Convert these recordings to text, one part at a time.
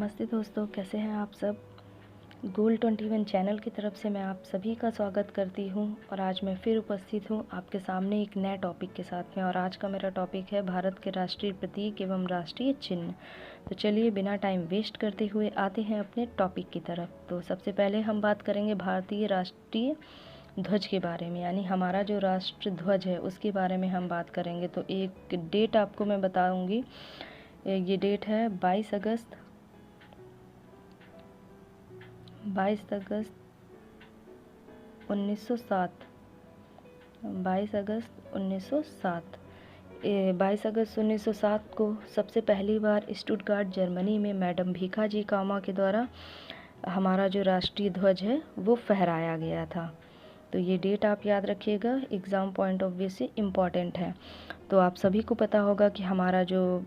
नमस्ते दोस्तों, कैसे हैं आप सब। Goal21 चैनल की तरफ से मैं आप सभी का स्वागत करती हूं और आज मैं फिर उपस्थित हूं आपके सामने एक नए टॉपिक के साथ में। और आज का मेरा टॉपिक है भारत के राष्ट्रीय प्रतीक एवं राष्ट्रीय चिन्ह। तो चलिए बिना टाइम वेस्ट करते हुए आते हैं अपने टॉपिक की तरफ। तो सबसे पहले हम बात करेंगे भारतीय राष्ट्रीय ध्वज के बारे में, यानी हमारा जो राष्ट्र ध्वज है उसके बारे में हम बात करेंगे। तो एक डेट आपको मैं बताऊंगी, ये डेट है 22 अगस्त 1907। 22 अगस्त 1907 22 अगस्त 1907 को सबसे पहली बार स्टुटगार्ट जर्मनी में मैडम भीखाजी कामा के द्वारा हमारा जो राष्ट्रीय ध्वज है वो फहराया गया था। तो ये डेट आप याद रखिएगा, एग्ज़ाम पॉइंट ऑफ व्यू से इम्पॉर्टेंट है। तो आप सभी को पता होगा कि हमारा जो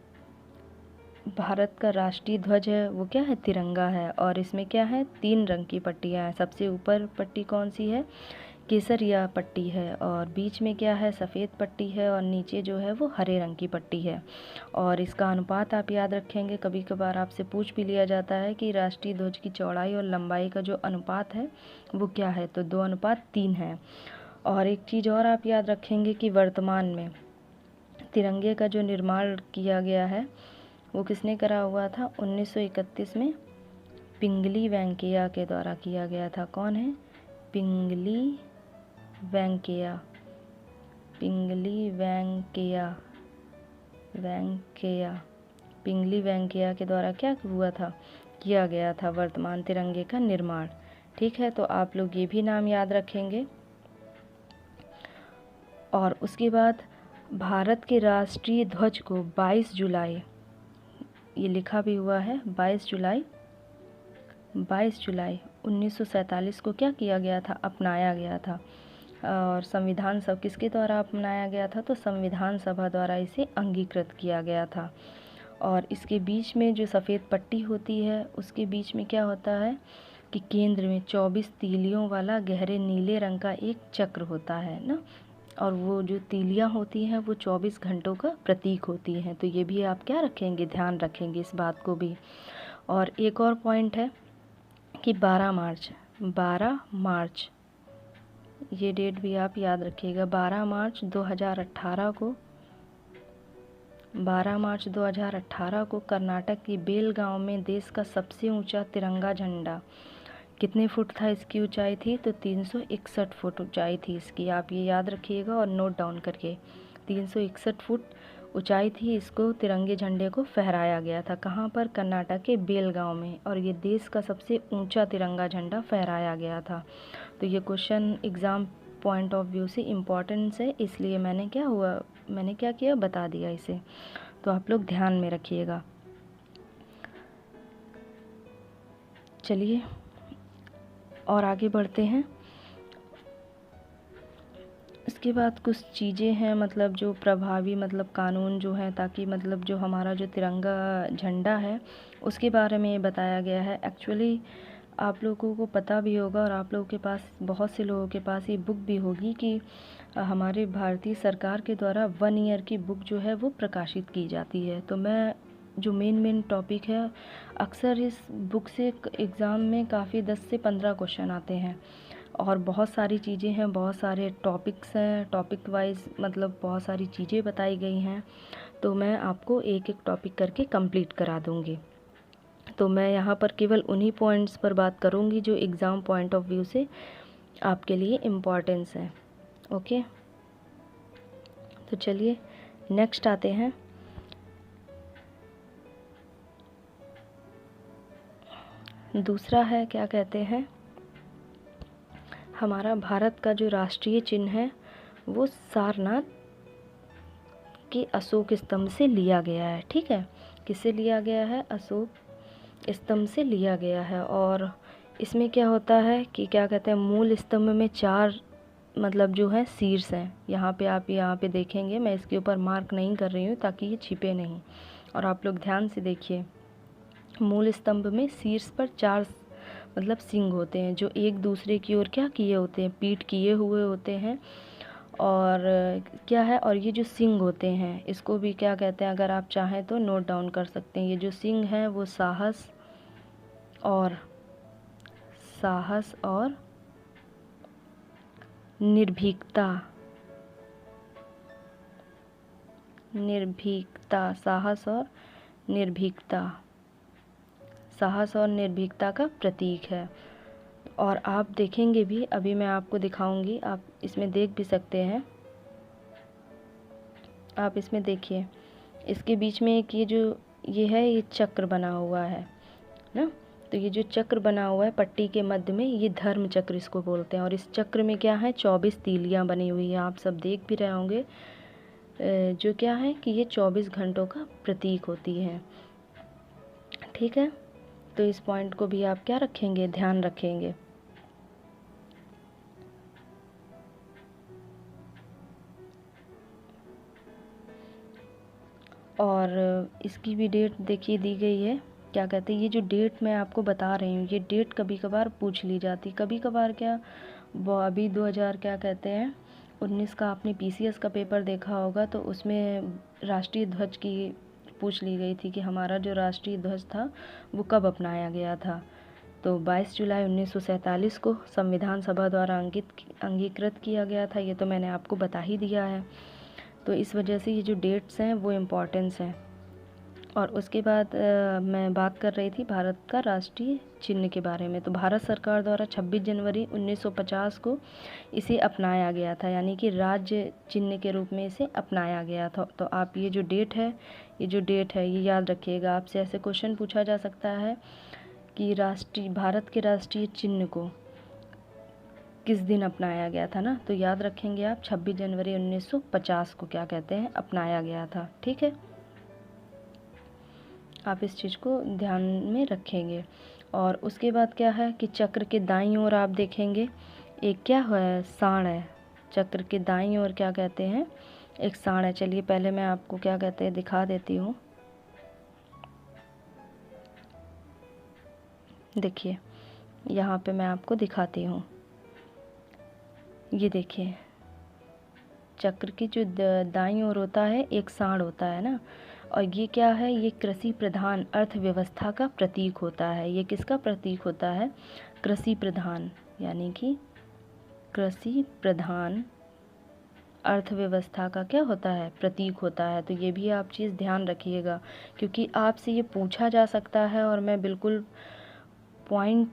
भारत का राष्ट्रीय ध्वज है वो क्या है, तिरंगा है। और इसमें क्या है, 3 रंग की पट्टियाँ हैं। सबसे ऊपर पट्टी कौन सी है, केसरिया पट्टी है, और बीच में क्या है, सफ़ेद पट्टी है, और नीचे जो है वो हरे रंग की पट्टी है। और इसका अनुपात आप याद रखेंगे, कभी कभार आपसे पूछ भी लिया जाता है कि राष्ट्रीय ध्वज की चौड़ाई और लंबाई का जो अनुपात है वो क्या है, तो 2:3 है। और एक चीज़ और आप याद रखेंगे कि वर्तमान में तिरंगे का जो निर्माण किया गया है वो किसने करा हुआ था, 1931 में पिंगली वेंकैया के द्वारा किया गया था। कौन है, पिंगली वेंकैया। पिंगली वेंकैया पिंगली वेंकैया के द्वारा क्या हुआ था, किया गया था वर्तमान तिरंगे का निर्माण। ठीक है, तो आप लोग ये भी नाम याद रखेंगे। और उसके बाद भारत के राष्ट्रीय ध्वज को 22 जुलाई, ये लिखा भी हुआ है 22 जुलाई 1947 को क्या किया गया था, अपनाया गया था। और संविधान सभा किसके द्वारा अपनाया गया था, तो संविधान सभा द्वारा इसे अंगीकृत किया गया था। और इसके बीच में जो सफ़ेद पट्टी होती है उसके बीच में क्या होता है कि केंद्र में 24 तीलियों वाला गहरे नीले रंग का एक चक्र होता है ना। और वो जो तीलियाँ होती हैं वो 24 घंटों का प्रतीक होती हैं। तो ये भी आप क्या रखेंगे, ध्यान रखेंगे इस बात को भी। और एक और पॉइंट है कि 12 मार्च ये डेट भी आप याद रखिएगा। 12 मार्च 2018 को कर्नाटक की बेलगांव में देश का सबसे ऊंचा तिरंगा झंडा, कितने फुट था इसकी ऊंचाई थी, तो 361 फुट ऊंचाई थी इसकी। आप ये याद रखिएगा और नोट डाउन करके, 361 फुट ऊंचाई थी। इसको तिरंगे झंडे को फहराया गया था कहाँ पर, कर्नाटक के बेलगांव में। और ये देश का सबसे ऊंचा तिरंगा झंडा फहराया गया था। तो ये question exam point of view से इम्पॉर्टेंस है, इसलिए मैंने क्या किया, बता दिया इसे। तो आप लोग ध्यान में रखिएगा। चलिए और आगे बढ़ते हैं। इसके बाद कुछ चीज़ें हैं, मतलब जो प्रभावी कानून जो है, ताकि जो हमारा जो तिरंगा झंडा है उसके बारे में बताया गया है। एक्चुअली आप लोगों को पता भी होगा और आप लोगों के पास, बहुत से लोगों के पास ये बुक भी होगी कि हमारे भारतीय सरकार के द्वारा 1 ईयर की बुक जो है वो प्रकाशित की जाती है। तो मैं जो मेन टॉपिक है, अक्सर इस बुक से एग्ज़ाम में काफ़ी 10 से 15 क्वेश्चन आते हैं। और बहुत सारी चीज़ें हैं, बहुत सारे टॉपिक्स हैं, टॉपिक वाइज बहुत सारी चीज़ें बताई गई हैं। तो मैं आपको एक एक टॉपिक करके कंप्लीट करा दूँगी। तो मैं यहाँ पर केवल उन्हीं पॉइंट्स पर बात करूँगी जो एग्ज़ाम पॉइंट ऑफ व्यू से आपके लिए इम्पॉर्टेंस है। ओके, तो चलिए नेक्स्ट आते हैं। दूसरा है, क्या कहते हैं, हमारा भारत का जो राष्ट्रीय चिन्ह है वो सारनाथ के अशोक स्तंभ से लिया गया है। ठीक है, किससे लिया गया है, अशोक स्तंभ से लिया गया है। और इसमें क्या होता है कि क्या कहते हैं, मूल स्तंभ में 4 जो है शीर्ष हैं। यहाँ पे आप देखेंगे, मैं इसके ऊपर मार्क नहीं कर रही हूँ ताकि ये छिपे नहीं। और आप लोग ध्यान से देखिए, मूल स्तंभ में शीर्ष पर 4 सिंग होते हैं जो एक दूसरे की ओर क्या किए होते हैं, पीठ किए हुए होते हैं। और क्या है, और ये जो सिंग होते हैं इसको भी क्या कहते हैं, अगर आप चाहें तो नोट डाउन कर सकते हैं। ये जो सिंग हैं वो साहस, और साहस और निर्भीकता, साहस और निर्भीकता, साहस और निर्भीकता का प्रतीक है। और आप देखेंगे भी, अभी मैं आपको दिखाऊंगी, आप इसमें देख भी सकते हैं। आप इसमें देखिए, इसके बीच में एक ये है, ये चक्र बना हुआ है ना। तो ये जो चक्र बना हुआ है पट्टी के मध्य में, ये धर्म चक्र इसको बोलते हैं। और इस चक्र में क्या है, 24 तीलियां बनी हुई है, आप सब देख भी रहे होंगे, जो क्या है कि ये 24 घंटों का प्रतीक होती है। ठीक है, तो इस पॉइंट को भी आप क्या रखेंगे, ध्यान रखेंगे। और इसकी भी डेट देखिए दी गई है। क्या कहते हैं, ये जो डेट मैं आपको बता रही हूँ, ये डेट कभी कभार पूछ ली जाती, कभी कभार क्या, वो अभी 2000 क्या कहते हैं 19 का आपने PCS का पेपर देखा होगा, तो उसमें राष्ट्रीय ध्वज की पूछ ली गई थी कि हमारा जो राष्ट्रीय ध्वज था वो कब अपनाया गया था। तो 22 जुलाई 1947 को संविधान सभा द्वारा अंगीकृत किया गया था। ये तो मैंने आपको बता ही दिया है। तो इस वजह से ये जो डेट्स हैं वो इम्पॉर्टेंस हैं। और उसके बाद मैं बात कर रही थी भारत का राष्ट्रीय चिन्ह के बारे में। तो भारत सरकार द्वारा 26 जनवरी 1950 को इसे अपनाया गया था, यानी कि राज्य चिन्ह के रूप में इसे अपनाया गया था। तो आप ये जो डेट है ये याद रखिएगा। आपसे ऐसे क्वेश्चन पूछा जा सकता है कि भारत के राष्ट्रीय चिन्ह को किस दिन अपनाया गया था ना, तो याद रखेंगे आप 26 जनवरी 1950 को क्या कहते हैं अपनाया गया था। ठीक है, आप इस चीज़ को ध्यान में रखेंगे। और उसके बाद क्या है कि चक्र के दाईं ओर आप देखेंगे एक क्या है, सांड है। चक्र के दाईं ओर क्या कहते हैं, एक सांड है। चलिए पहले मैं आपको क्या कहते हैं दिखा देती हूँ। देखिए यहाँ पे मैं आपको दिखाती हूँ, ये देखिए चक्र की जो दाईं ओर होता है एक सांड होता है ना। और ये क्या है, ये कृषि प्रधान अर्थव्यवस्था का प्रतीक होता है। ये किसका प्रतीक होता है, कृषि प्रधान, यानी कि कृषि प्रधान अर्थव्यवस्था का क्या होता है, प्रतीक होता है। तो ये भी आप चीज़ ध्यान रखिएगा, क्योंकि आपसे ये पूछा जा सकता है। और मैं बिल्कुल पॉइंट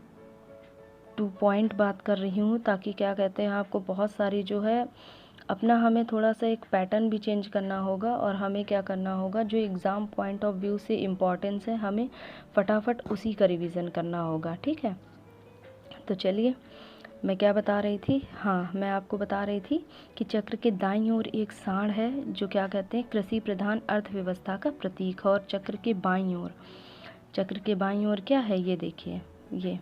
टू पॉइंट बात कर रही हूँ, ताकि क्या कहते हैं आपको बहुत सारी जो है अपना हमें थोड़ा सा एक पैटर्न भी चेंज करना होगा। और हमें क्या करना होगा, जो एग्ज़ाम पॉइंट ऑफ व्यू से इम्पॉर्टेंस है, हमें फटाफट उसी का रिवीजन करना होगा। ठीक है, तो चलिए मैं क्या बता रही थी, हाँ मैं आपको बता रही थी कि चक्र के दाईं ओर एक सांड है जो क्या कहते हैं कृषि प्रधान अर्थव्यवस्था का प्रतीक है। और चक्र के बाईं ओर क्या है, ये देखिए, ये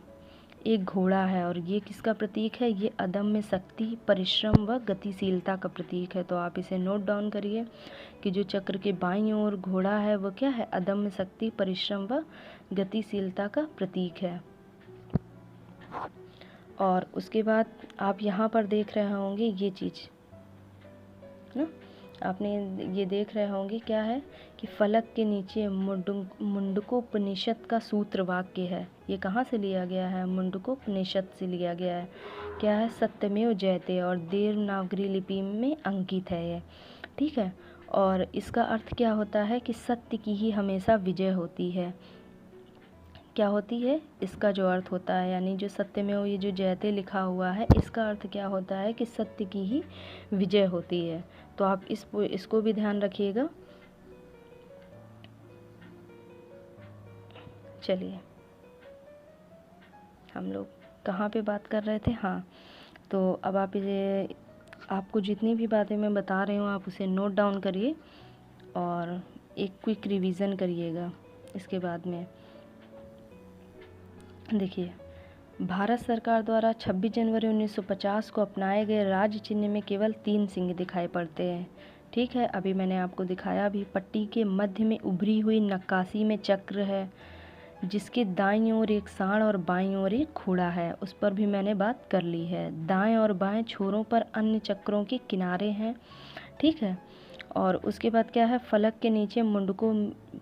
एक घोड़ा है। और ये किसका प्रतीक है, ये अदम्य शक्ति, परिश्रम व गतिशीलता का प्रतीक है। तो आप इसे नोट डाउन करिए कि जो चक्र के बाईं ओर घोड़ा है वो क्या है, अदम्य शक्ति, परिश्रम व गतिशीलता का प्रतीक है। और उसके बाद आप यहाँ पर देख रहे होंगे ये चीज़ ना, आपने ये देख रहे होंगे क्या है कि फलक के नीचे मुंडकोपनिषद का सूत्र वाक्य है। ये कहाँ से लिया गया है, मुंडकोपनिषद से लिया गया है। क्या है, सत्यमेव जयते, और देवनागरी लिपि में अंकित है ये। ठीक है, और इसका अर्थ क्या होता है कि सत्य की ही हमेशा विजय होती है। क्या होती है, इसका जो अर्थ होता है, यानी जो सत्यमेव ये जो जयते लिखा हुआ है, इसका अर्थ क्या होता है कि सत्य की ही विजय होती है। तो आप इसको भी ध्यान रखिएगा। चलिए हम लोग कहाँ पे बात कर रहे थे, हाँ, तो अब आप इसे, आपको जितनी भी बातें मैं बता रही हूँ आप उसे नोट डाउन करिए और एक क्विक रिवीजन करिएगा। इसके बाद में देखिए, भारत सरकार द्वारा 26 जनवरी 1950 को अपनाए गए राज्य चिन्ह में केवल 3 सिंह दिखाई पड़ते हैं। ठीक है, अभी मैंने आपको दिखाया भी। पट्टी के मध्य में उभरी हुई नक्काशी में चक्र है, जिसके दाईं ओर एक सांड और बाईं ओर एक घोड़ा है, उस पर भी मैंने बात कर ली है। दाएं और बाएं छोरों पर अन्य चक्रों के किनारे हैं। ठीक है, और उसके बाद क्या है, फलक के नीचे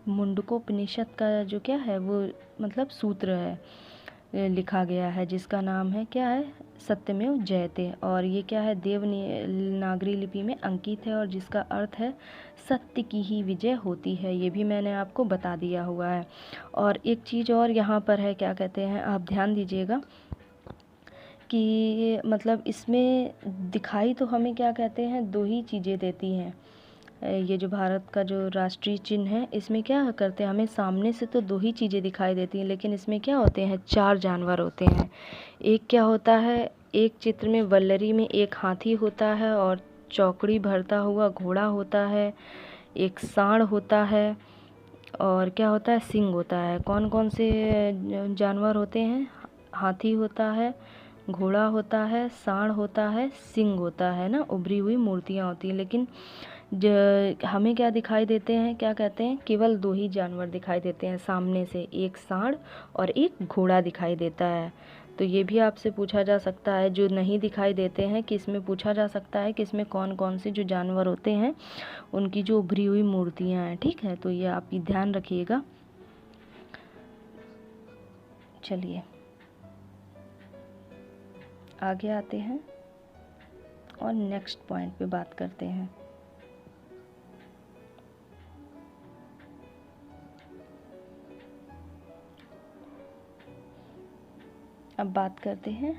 मुंडकोपनिषद का जो क्या है वो मतलब सूत्र है। लिखा गया है, जिसका नाम है क्या है, सत्यमेव जयते। और ये क्या है, देवनागरी लिपि में अंकित है और जिसका अर्थ है सत्य की ही विजय होती है। ये भी मैंने आपको बता दिया हुआ है। और एक चीज़ और यहाँ पर है, क्या कहते हैं, आप ध्यान दीजिएगा कि मतलब इसमें दिखाई तो हमें क्या कहते हैं, दो ही चीज़ें देती हैं। ये जो भारत का जो राष्ट्रीय चिन्ह है, इसमें क्या करते हैं, हमें सामने से तो दो ही चीज़ें दिखाई देती हैं, लेकिन इसमें क्या होते हैं, चार जानवर होते हैं। एक क्या होता है, एक चित्र में वल्लरी में एक हाथी होता है और चौकड़ी भरता हुआ घोड़ा होता है, एक सांड होता है और क्या होता है, सिंह होता है। कौन कौन से जानवर होते हैं, हाथी होता है, घोड़ा होता है, सांड होता है, सिंह होता है ना, उभरी हुई मूर्तियाँ होती हैं। लेकिन हमें क्या दिखाई देते हैं, क्या कहते हैं, केवल दो ही जानवर दिखाई देते हैं सामने से, एक सांड और एक घोड़ा दिखाई देता है। तो ये भी आपसे पूछा जा सकता है, जो नहीं दिखाई देते हैं, कि इसमें पूछा जा सकता है कि इसमें कौन कौन से जो जानवर होते हैं उनकी जो उभरी हुई मूर्तियाँ हैं। ठीक है, तो ये आप ध्यान रखिएगा। चलिए आगे आते हैं और नेक्स्ट पॉइंट पे बात करते हैं। अब बात करते हैं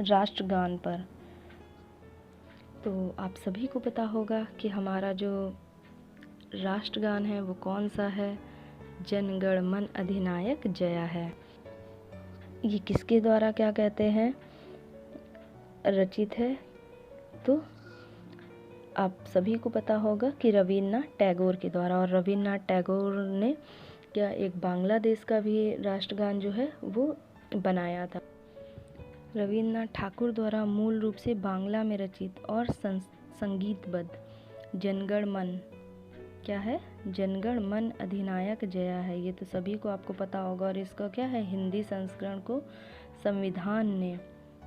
राष्ट्रगान पर। तो आप सभी को पता होगा कि हमारा जो राष्ट्रगान है वो कौन सा है, जन गण मन अधिनायक जया है। ये किसके द्वारा क्या कहते हैं रचित है, तो आप सभी को पता होगा कि रवींद्रनाथ टैगोर के द्वारा। और रवींद्रनाथ टैगोर ने क्या एक बांग्लादेश का भी राष्ट्रगान जो है वो बनाया था। रवींद्रनाथ ठाकुर द्वारा मूल रूप से बांग्ला में रचित और संगीतबद्ध जनगण मन क्या है, जनगण मन अधिनायक जया है। ये तो सभी को आपको पता होगा। और इसका क्या है, हिंदी संस्करण को संविधान ने,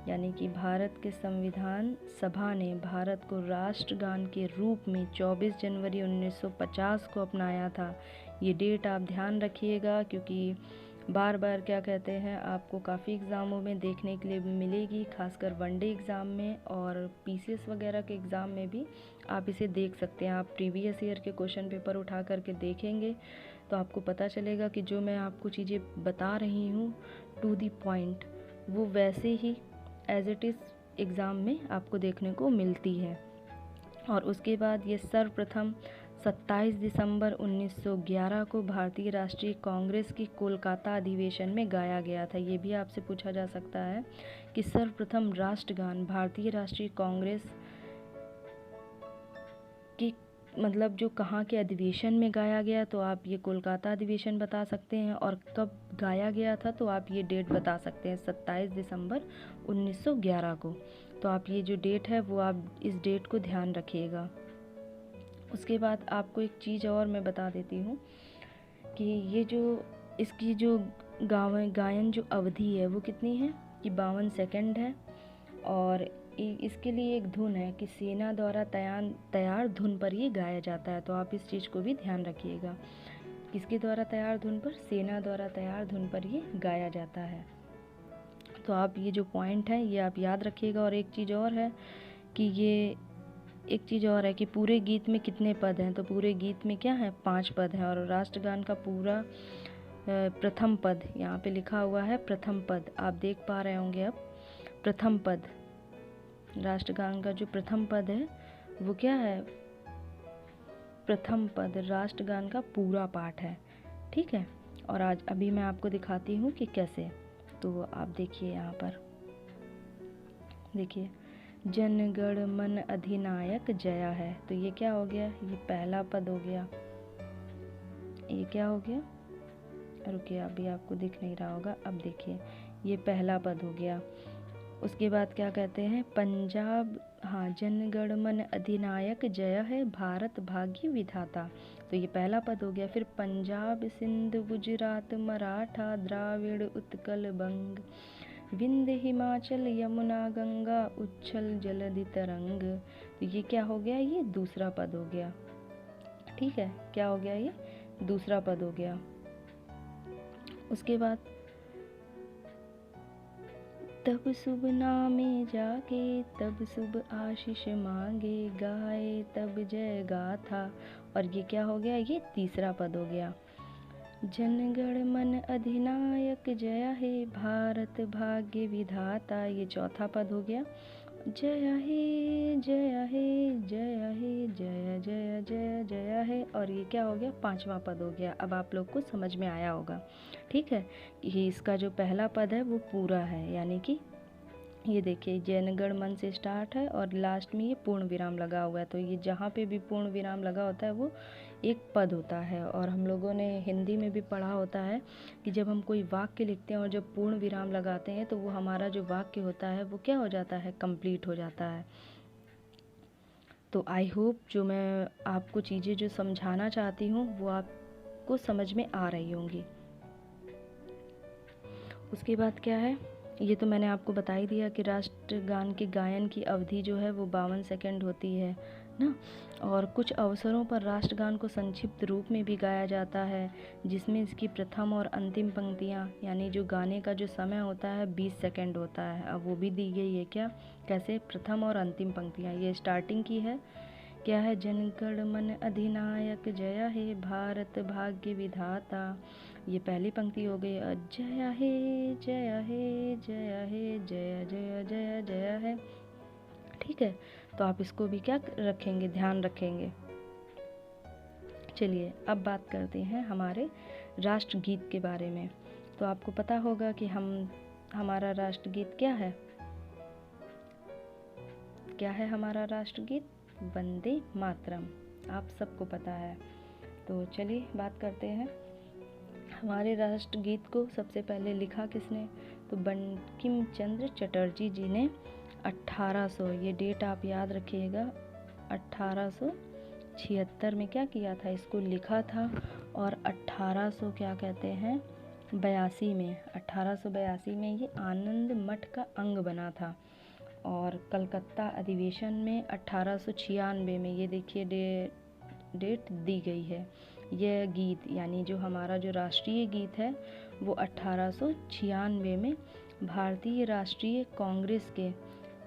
यानी कि भारत के संविधान सभा ने भारत को राष्ट्रगान के रूप में 24 जनवरी 1950 को अपनाया था। ये डेट आप ध्यान रखिएगा, क्योंकि बार बार क्या कहते हैं आपको काफ़ी एग्ज़ामों में देखने के लिए मिलेगी, खासकर वनडे एग्ज़ाम में और पीसीएस वगैरह के एग्ज़ाम में भी आप इसे देख सकते हैं। आप प्रीवियस ईयर के क्वेश्चन पेपर उठा करके देखेंगे तो आपको पता चलेगा कि जो मैं आपको चीज़ें बता रही हूँ टू दी पॉइंट, वो वैसे ही एज इट इज़ एग्ज़ाम में आपको देखने को मिलती है। और उसके बाद ये सर्वप्रथम 27 दिसंबर 1911 को भारतीय राष्ट्रीय कांग्रेस की कोलकाता अधिवेशन में गाया गया था। ये भी आपसे पूछा जा सकता है कि सर्वप्रथम राष्ट्रगान भारतीय राष्ट्रीय कांग्रेस की मतलब जो कहाँ के अधिवेशन में गाया गया, तो आप ये कोलकाता अधिवेशन बता सकते हैं। और कब गाया गया था, तो आप ये डेट बता सकते हैं 27 दिसंबर 1911 को। तो आप ये जो डेट है वो आप इस डेट को ध्यान रखिएगा। उसके बाद आपको एक चीज़ और मैं बता देती हूँ कि ये जो इसकी जो गायन जो अवधि है वो कितनी है कि 52 सेकंड है। और इसके लिए एक धुन है कि सेना द्वारा तैयार धुन पर ये गाया जाता है। तो आप इस चीज़ को भी ध्यान रखिएगा, किसके द्वारा तैयार धुन पर, सेना द्वारा तैयार धुन पर ये गाया जाता है। तो आप ये जो पॉइंट है ये आप याद रखिएगा। और एक चीज़ और है कि पूरे गीत में कितने पद हैं, तो पूरे गीत में क्या है 5 पद हैं। और राष्ट्रगान का पूरा प्रथम पद यहाँ पे लिखा हुआ है, प्रथम पद आप देख पा रहे होंगे। अब प्रथम पद, राष्ट्रगान का जो प्रथम पद है वो क्या है, प्रथम पद राष्ट्रगान का पूरा पाठ है। ठीक है, और आज अभी मैं आपको दिखाती हूँ कि कैसे। तो आप देखिए, यहाँ पर देखिए, जन गण मन अधिनायक जया है। तो ये क्या हो गया, ये पहला पद हो गया। ये क्या हो गया, रुकिए अभी आपको दिख नहीं रहा होगा, अब देखिए ये पहला पद हो गया। उसके बाद क्या कहते हैं, पंजाब, हाँ, जन गण मन अधिनायक जय है भारत भाग्य विधाता। तो ये पहला पद हो गया। फिर पंजाब सिंध गुजरात मराठा द्राविड़ उत्कल बंग विंध्य हिमाचल यमुना गंगा उच्छल जलधि तरंग। तो ये क्या हो गया, ये दूसरा पद हो गया। ठीक है, क्या हो गया, ये दूसरा पद हो गया। उसके बाद तब शुभ नामे जागे, तब शुभ आशीष मांगे, गाए तब जय गाथा। और ये क्या हो गया, ये तीसरा पद हो गया। जनगण मन अधिनायक, जय हे भारत भाग्य विधाता, ये चौथा पद हो गया। जय हे जय हे जय हे जय जय जय जय हे, और ये क्या हो गया, पांचवा पद हो गया। अब आप लोग को समझ में आया होगा, ठीक है। ये इसका जो पहला पद है वो पूरा है, यानी कि ये देखिए जनगण मन से स्टार्ट है और लास्ट में ये पूर्ण विराम लगा हुआ है। तो ये जहाँ पे भी पूर्ण विराम लगा होता है वो एक पद होता है। और हम लोगों ने हिंदी में भी पढ़ा होता है कि जब हम कोई वाक्य लिखते हैं और जब पूर्ण विराम लगाते हैं तो वो हमारा जो वाक्य होता है वो क्या हो जाता है, कंप्लीट हो जाता है। तो आई होप जो मैं आपको चीज़ें जो समझाना चाहती हूँ वो आपको समझ में आ रही होंगी। उसके बाद क्या है, ये तो मैंने आपको बता ही दिया कि राष्ट्रगान के गायन की अवधि जो है वो 52 सेकंड होती है ना। और कुछ अवसरों पर राष्ट्रगान को संक्षिप्त रूप में भी गाया जाता है, जिसमें इसकी प्रथम और अंतिम पंक्तियाँ यानी जो गाने का जो समय होता है 20 सेकंड होता है। अब वो भी दी गई है, क्या कैसे, प्रथम और अंतिम पंक्तियाँ। ये स्टार्टिंग की है, क्या है, जनगण मन अधिनायक, जय हे भारत भाग्य विधाता, ये पहली पंक्ति हो गई। जय हे जय हे जय हे जय जय जय जय है, ठीक है। तो आप इसको भी क्या रखेंगे, ध्यान रखेंगे। चलिए अब बात करते हैं हमारे राष्ट्रगीत के बारे में। तो आपको पता होगा कि हमारा राष्ट्रगीत क्या है, क्या है हमारा राष्ट्रगीत, वंदे मातरम, आप सबको पता है। तो चलिए बात करते हैं। हमारे राष्ट्रगीत को सबसे पहले लिखा किसने, तो बंकिम चंद्र चटर्जी जी ने 1800, ये डेट आप याद रखिएगा, 1876 में क्या किया था, इसको लिखा था। और 1800 क्या कहते हैं 82 में, 1882 में ये आनंद मठ का अंग बना था। और कलकत्ता अधिवेशन में 1896 में, ये देखिए डेट दी गई है। यह गीत यानी जो हमारा जो राष्ट्रीय गीत है वो 1896 में भारतीय राष्ट्रीय कांग्रेस के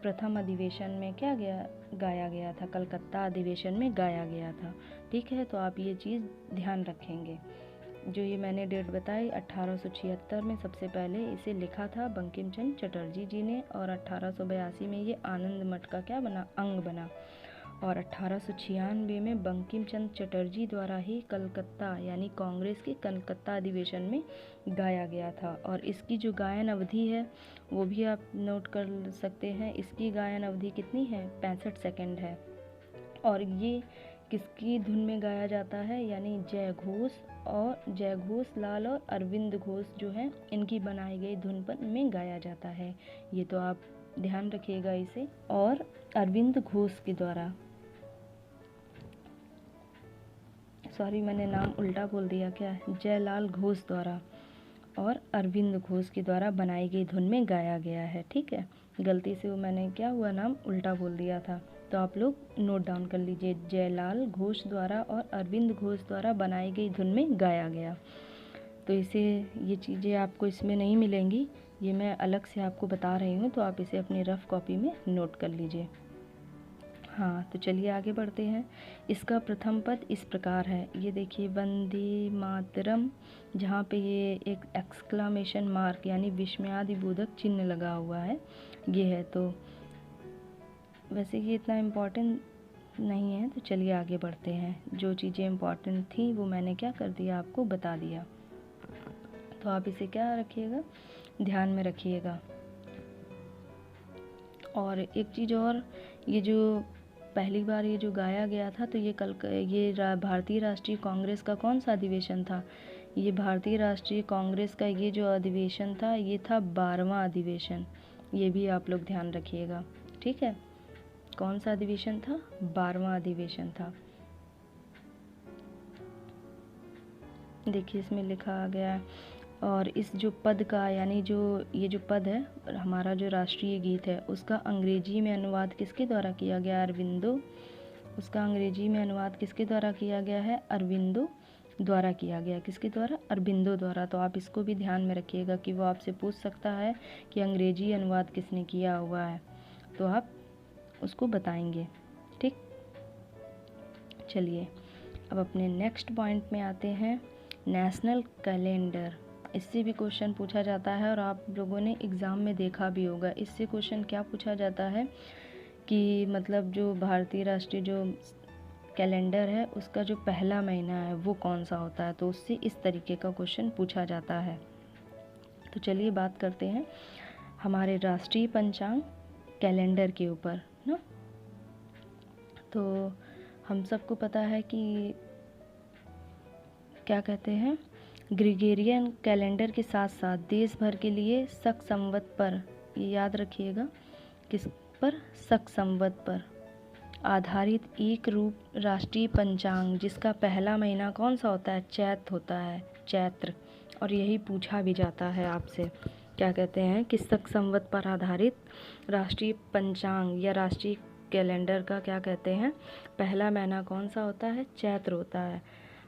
प्रथम अधिवेशन में क्या गाया गया था, कलकत्ता अधिवेशन में गाया गया था, ठीक है। तो आप ये चीज़ ध्यान रखेंगे। जो ये मैंने डेट बताई 1876 में सबसे पहले इसे लिखा था बंकिम चंद्र चटर्जी जी ने, और 1882 में ये आनंद मठ का क्या बना, अंग बना। और 1896 में बंकिम चंद्र चटर्जी द्वारा ही कलकत्ता यानी कांग्रेस के कलकत्ता अधिवेशन में गाया गया था। और इसकी जो गायन अवधि है वो भी आप नोट कर सकते हैं, इसकी गायन अवधि कितनी है, 65 सेकंड है। और ये किसकी धुन में गाया जाता है, यानी जय घोष लाल और अरविंद घोष जो हैं इनकी बनाई गई धुन पर में गाया जाता है। ये तो आप ध्यान रखिएगा इसे। और अरविंद घोष के द्वारा, सॉरी मैंने नाम उल्टा बोल दिया, क्या जयलाल घोष द्वारा और अरविंद घोष के द्वारा बनाई गई धुन में गाया गया है, ठीक है। गलती से वो मैंने क्या हुआ, नाम उल्टा बोल दिया था, तो आप लोग नोट डाउन कर लीजिए, जयलाल घोष द्वारा और अरविंद घोष द्वारा बनाई गई धुन में गाया गया। तो इसे ये चीज़ें आपको इसमें नहीं मिलेंगी, ये मैं अलग से आपको बता रही हूँ, तो आप इसे अपनी रफ कॉपी में नोट कर लीजिए। हाँ तो चलिए आगे बढ़ते हैं। इसका प्रथम पद इस प्रकार है, ये देखिए वंदे मातरम, जहाँ पे ये एक एक्सक्लामेशन मार्क यानी विस्मयादिबोधक चिन्ह लगा हुआ है, ये है। तो वैसे ये इतना इम्पोर्टेंट नहीं है, तो चलिए आगे बढ़ते हैं। जो चीज़ें इम्पोर्टेंट थी वो मैंने क्या कर दिया, आपको बता दिया। तो आप इसे क्या रखिएगा, ध्यान में रखिएगा। और एक चीज़ और, ये जो पहली बार ये जो गाया गया था, तो ये भारतीय राष्ट्रीय कांग्रेस का कौन सा अधिवेशन था, ये भारतीय राष्ट्रीय कांग्रेस का ये जो अधिवेशन था ये था 12वां अधिवेशन, ये भी आप लोग ध्यान रखिएगा, ठीक है। कौन सा अधिवेशन था, 12वां अधिवेशन था। देखिए इसमें लिखा आ गया है। और इस जो पद का यानी जो ये जो पद है हमारा जो राष्ट्रीय गीत है उसका अंग्रेजी में अनुवाद किसके द्वारा किया गया, अरविंदो, उसका अंग्रेजी में अनुवाद किसके द्वारा किया गया है, अरविंदो द्वारा किया गया। किसके द्वारा? अरबिंदो द्वारा। तो आप इसको भी ध्यान में रखिएगा कि वो आपसे पूछ सकता है कि अंग्रेजी अनुवाद किसने किया हुआ है, तो आप उसको बताएंगे। ठीक, चलिए अब अपने नेक्स्ट पॉइंट में आते हैं, नेशनल कैलेंडर। इससे भी क्वेश्चन पूछा जाता है और आप लोगों ने एग्ज़ाम में देखा भी होगा। इससे क्वेश्चन क्या पूछा जाता है कि मतलब जो भारतीय राष्ट्रीय जो कैलेंडर है उसका जो पहला महीना है वो कौन सा होता है, तो उससे इस तरीके का क्वेश्चन पूछा जाता है। तो चलिए बात करते हैं हमारे राष्ट्रीय पंचांग कैलेंडर के ऊपर ना। तो हम सबको पता है कि क्या कहते हैं, ग्रिगोरियन कैलेंडर के साथ साथ देश भर के लिए शक संवत पर, ये याद रखिएगा, किस पर? शक संवत पर आधारित एक रूप राष्ट्रीय पंचांग जिसका पहला महीना कौन सा होता है? चैत्र होता है, चैत्र। और यही पूछा भी जाता है आपसे, क्या कहते हैं कि शक संवत पर आधारित राष्ट्रीय पंचांग या राष्ट्रीय कैलेंडर का क्या कहते हैं, पहला महीना कौन सा होता है? चैत्र होता है।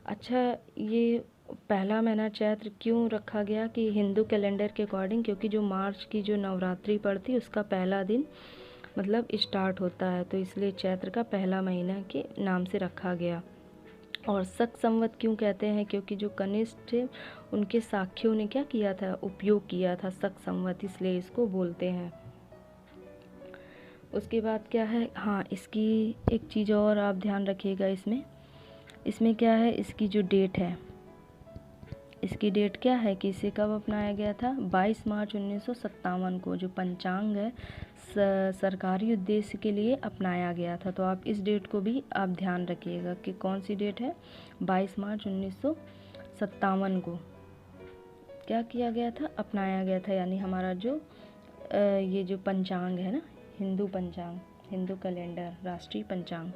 अच्छा, ये पहला महीना चैत्र क्यों रखा गया कि हिंदू कैलेंडर के अकॉर्डिंग? क्योंकि जो मार्च की जो नवरात्रि पड़ती उसका पहला दिन मतलब स्टार्ट होता है, तो इसलिए चैत्र का पहला महीना के नाम से रखा गया। और शक संवत क्यों कहते हैं? क्योंकि जो कनिष्ठ थे उनके साक्ष्यों ने क्या किया था? उपयोग किया था शक संवत, इसलिए इसको बोलते हैं। उसके बाद क्या है, हाँ इसकी एक चीज़ और आप ध्यान रखिएगा, इसमें क्या है, इसकी जो डेट है, इसकी डेट क्या है कि इसे कब अपनाया गया था? 22 मार्च 1957 को जो पंचांग है सरकारी उद्देश्य के लिए अपनाया गया था। तो आप इस डेट को भी आप ध्यान रखिएगा कि कौन सी डेट है, 22 मार्च 1957 को क्या किया गया था? अपनाया गया था। यानी हमारा जो ये जो पंचांग है ना, हिंदू पंचांग, हिंदू कैलेंडर, राष्ट्रीय पंचांग,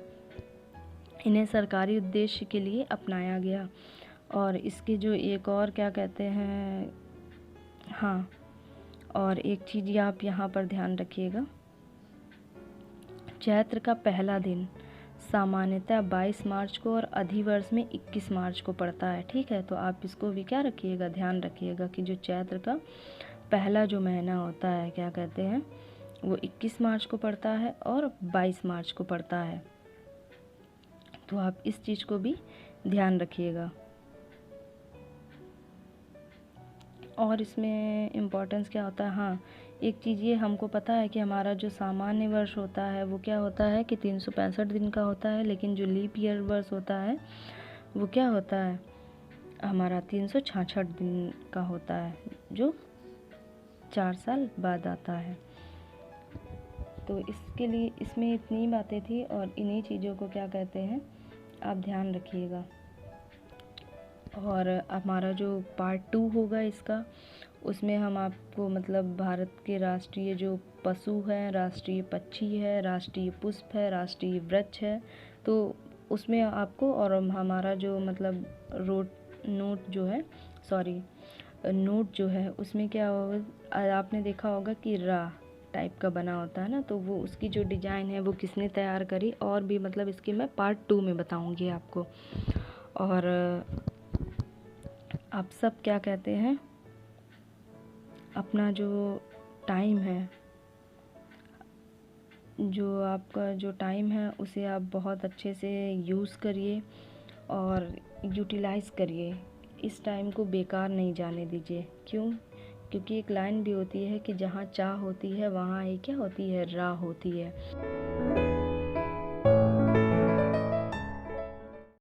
इन्हें सरकारी उद्देश्य के लिए अपनाया गया। और इसकी जो एक और क्या कहते हैं, हाँ और एक चीज़ आप यहाँ पर ध्यान रखिएगा, चैत्र का पहला दिन सामान्यतः 22 मार्च को और अधिवर्ष में 21 मार्च को पड़ता है। ठीक है, तो आप इसको भी क्या रखिएगा, ध्यान रखिएगा कि जो चैत्र का पहला जो महीना होता है क्या कहते हैं, वो 21 मार्च को पड़ता है और 22 मार्च को पड़ता है। तो आप इस चीज़ को भी ध्यान रखिएगा। और इसमें इम्पोर्टेंस क्या होता है, हाँ एक चीज़ ये हमको पता है कि हमारा जो सामान्य वर्ष होता है वो क्या होता है कि 365 दिन का होता है, लेकिन जो लीप ईयर वर्ष होता है वो क्या होता है, हमारा 366 दिन का होता है, जो 4 साल बाद आता है। तो इसके लिए इसमें इतनी बातें थी और इन्हीं चीज़ों को क्या कहते हैं आप ध्यान रखिएगा। और हमारा जो पार्ट 2 होगा इसका, उसमें हम आपको मतलब भारत के राष्ट्रीय जो पशु हैं, राष्ट्रीय पक्षी है, राष्ट्रीय पुष्प है, राष्ट्रीय वृक्ष है, तो उसमें आपको, और हमारा जो मतलब नोट जो है उसमें क्या होगा, आपने देखा होगा कि रा टाइप का बना होता है ना, तो वो उसकी जो डिज़ाइन है वो किसने तैयार करी, और भी मतलब इसकी मैं पार्ट 2 में बताऊंगी आपको। और आप सब क्या कहते हैं, अपना जो टाइम है, जो आपका जो टाइम है उसे आप बहुत अच्छे से यूज़ करिए और यूटिलाइज़ करिए। इस टाइम को बेकार नहीं जाने दीजिए। क्यों? क्योंकि एक लाइन भी होती है कि जहाँ चाह होती है वहाँ ही क्या होती है, राह होती है।